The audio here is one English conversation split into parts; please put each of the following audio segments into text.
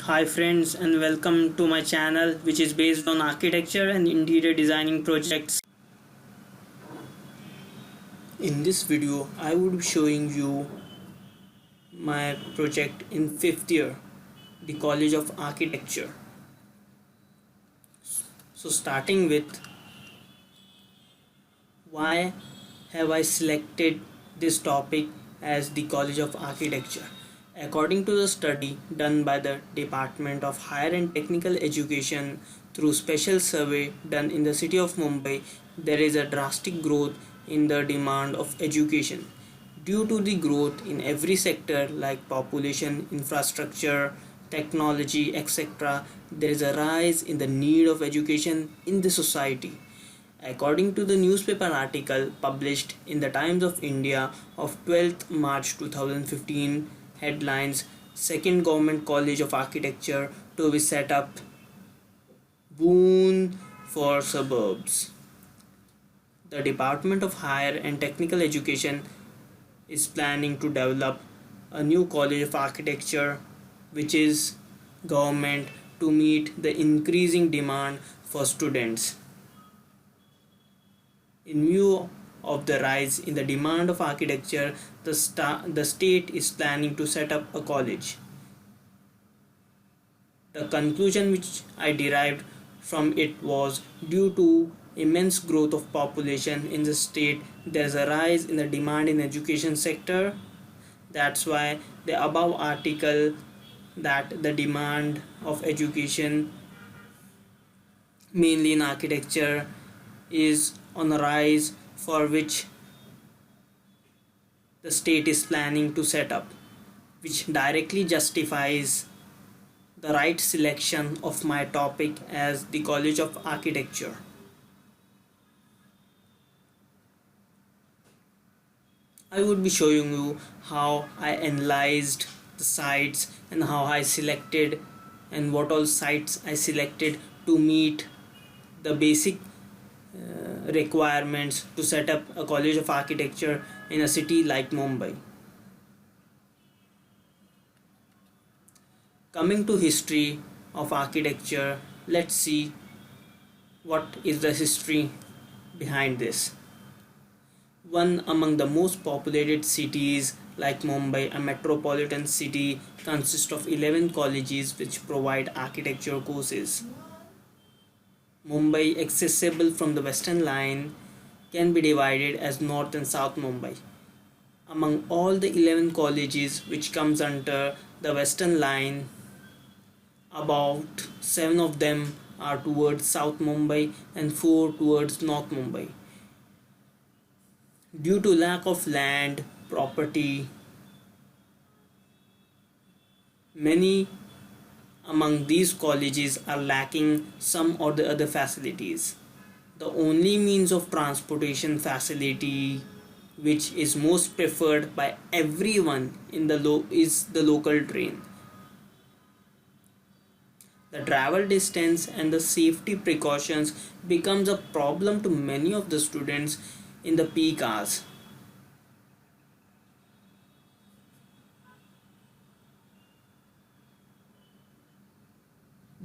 Hi friends, and welcome to my channel, which is based on architecture and interior designing projects. In this video I would be showing you my project in 5th year, the College of Architecture. So starting with, why have I selected this topic as the College of Architecture? According to the study done by the Department of Higher and Technical Education through special survey done in the city of Mumbai, there is a drastic growth in the demand of education. Due to the growth in every sector like population, infrastructure, technology, etc., there is a rise in the need of education in the society. According to the newspaper article published in the Times of India of 12th March 2015, headlines: Second Government College of Architecture to be set up, boon for suburbs. The Department of Higher and Technical Education is planning to develop a new College of Architecture, which is government, to meet the increasing demand for students. In view of the rise in the demand of architecture, the state is planning to set up a college. The conclusion which I derived from it was, due to immense growth of population in the state, there is a rise in the demand in education sector. That's why the above article, that the demand of education mainly in architecture is on a rise, for which the state is planning to set up, which directly justifies the right selection of my topic as the College of Architecture. I would be showing you how I analyzed the sites and how I selected and what all sites I selected to meet the basic requirements to set up a College of Architecture in a city like Mumbai. Coming to history of architecture, let's see what is the history behind this. One among the most populated cities like Mumbai, a metropolitan city, consists of 11 colleges which provide architecture courses. Mumbai, accessible from the Western Line, can be divided as North and South Mumbai. Among all the 11 colleges which comes under the Western Line, about 7 of them are towards South Mumbai and 4 towards North Mumbai. Due to lack of land, property, many among these colleges are lacking some or the other facilities. The only means of transportation facility which is most preferred by everyone in the is the local train. The travel distance and the safety precautions becomes a problem to many of the students in the peak hours.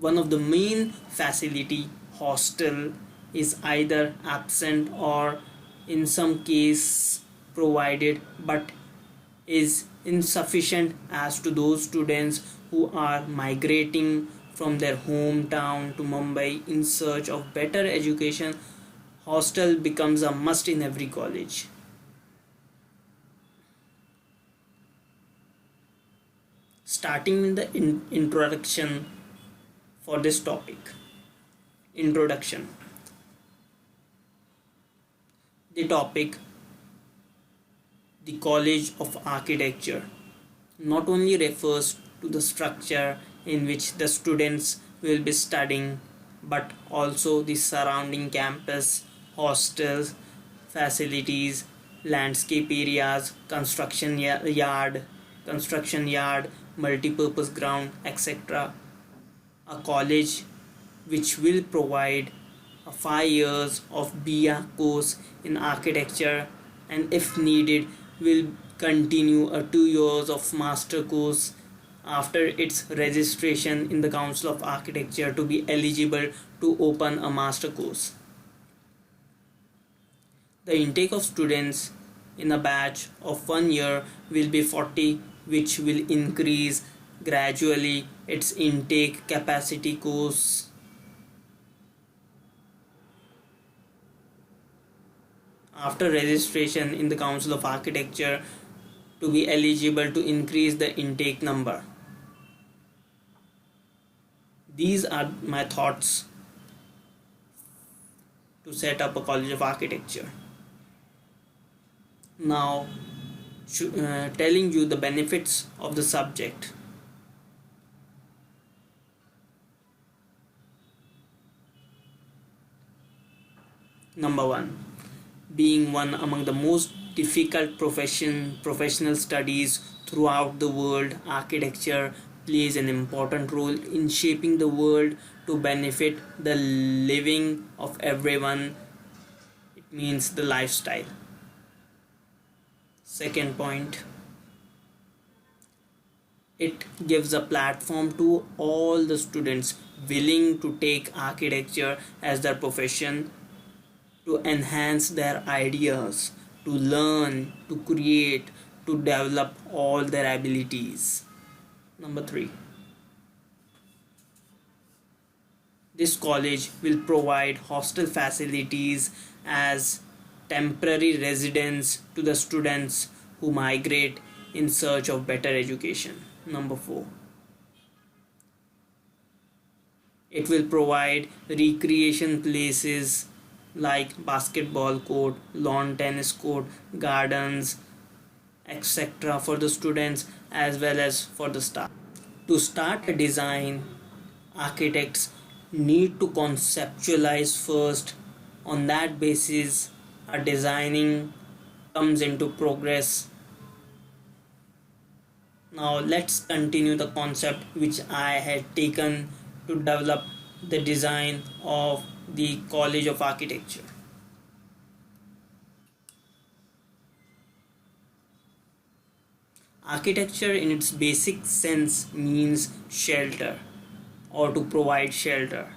One of the main facility, hostel, is either absent or in some case provided, but is insufficient as to those students who are migrating from their hometown to Mumbai in search of better education. Hostel becomes a must in every college. Starting with the introduction for this topic. Introduction. The topic, the College of Architecture, not only refers to the structure in which the students will be studying, but also the surrounding campus, hostels, facilities, landscape areas, construction yard, multi-purpose ground, etc. A college which will provide 5 years of BA course in architecture, and if needed will continue a 2 years of master course after its registration in the Council of Architecture to be eligible to open a master course. The intake of students in a batch of 1 year will be 40, which will increase gradually its intake capacity course. After registration in the Council of Architecture to be eligible to increase the intake number. These are my thoughts to set up a College of Architecture. Now, telling you the benefits of the subject. Number 1. Being one among the most difficult professional studies throughout the world, architecture plays an important role in shaping the world to benefit the living of everyone. It means the lifestyle. Second point, it gives a platform to all the students willing to take architecture as their profession to enhance their ideas, to learn, to create, to develop all their abilities. Number 3. This college will provide hostel facilities as temporary residence to the students who migrate in search of better education. Number 4. It will provide recreation places like basketball court, lawn tennis court, gardens, etc. for the students as well as for the staff. To start a design, architects need to conceptualize first. On that basis, a designing comes into progress. Now let's continue the concept which I had taken to develop the design of the College of Architecture. Architecture in its basic sense means shelter or to provide shelter,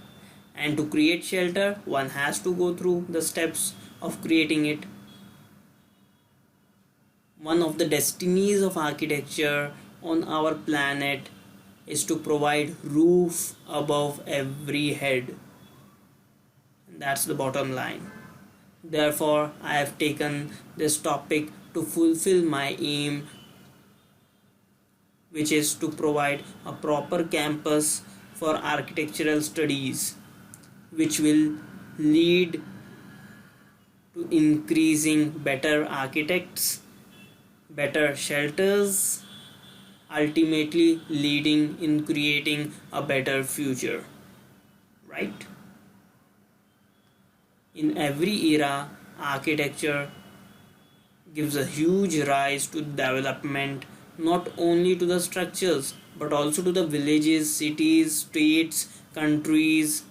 and to create shelter one has to go through the steps of creating it. One of the destinies of architecture on our planet is to provide roof above every head. That's the bottom line. Therefore, I have taken this topic to fulfill my aim, which is to provide a proper campus for architectural studies, which will lead to increasing better architects, better shelters, ultimately leading in creating a better future. Right? In every era, architecture gives a huge rise to development, not only to the structures but also to the villages, cities, states, countries,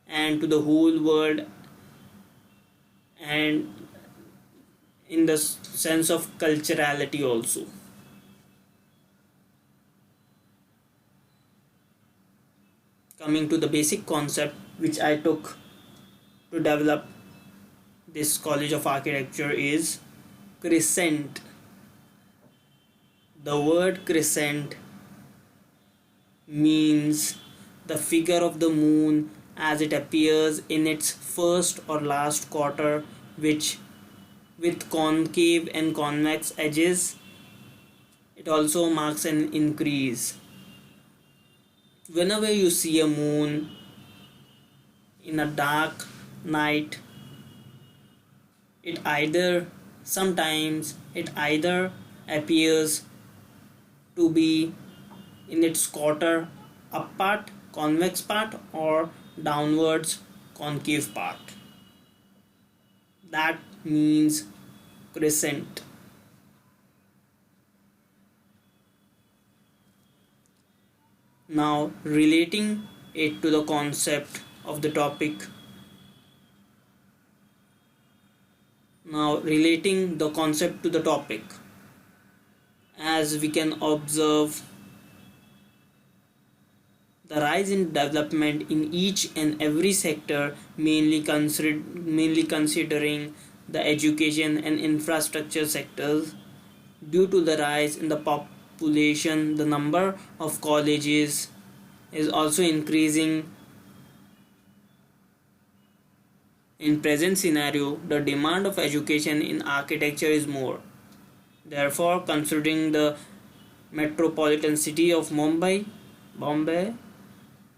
and to the whole world, and in the sense of culturality also. Coming to the basic concept which I took to develop this College of Architecture is Crescent. The word crescent means the figure of the moon as it appears in its first or last quarter, which with concave and convex edges. It also marks an increase. Whenever you see a moon in a dark night, sometimes it either appears to be in its quarter up part, convex part, or downwards concave part. That means crescent. Now relating it to the concept of the topic. Now relating the concept to the topic. as we can observe the rise in development in each and every sector, mainly considering the education and infrastructure sectors. Due to the rise in the population, the number of colleges is also increasing. In present scenario, the demand of education in architecture is more. Therefore, considering the metropolitan city of Bombay,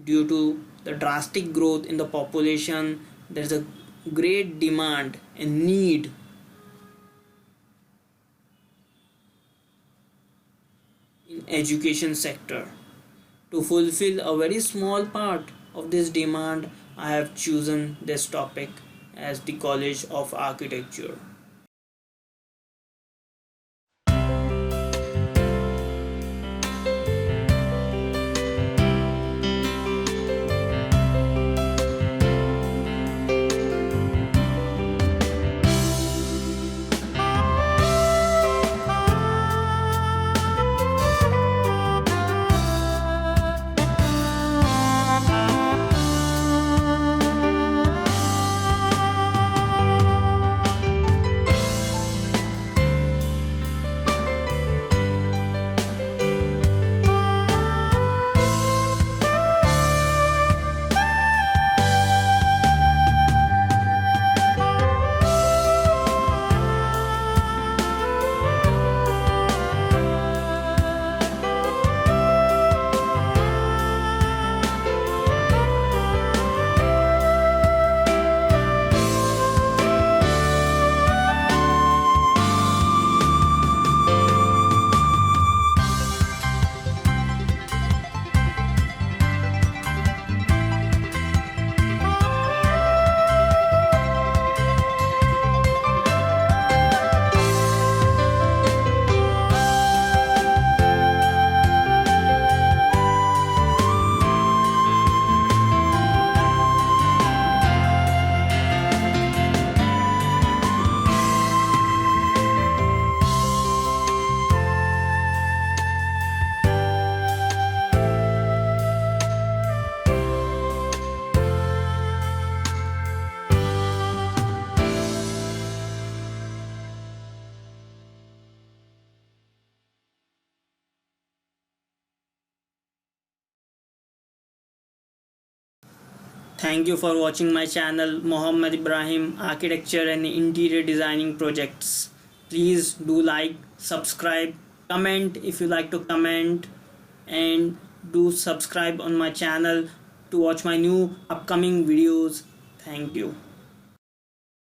due to the drastic growth in the population, there is a great demand and need in education sector. To fulfill a very small part of this demand, I have chosen this topic as the College of Architecture. Thank you for watching my channel Mohammed Ibrahim Architecture and Interior Designing Projects. Please do like, subscribe, comment if you like to comment, and do subscribe on my channel to watch my new upcoming videos. Thank you.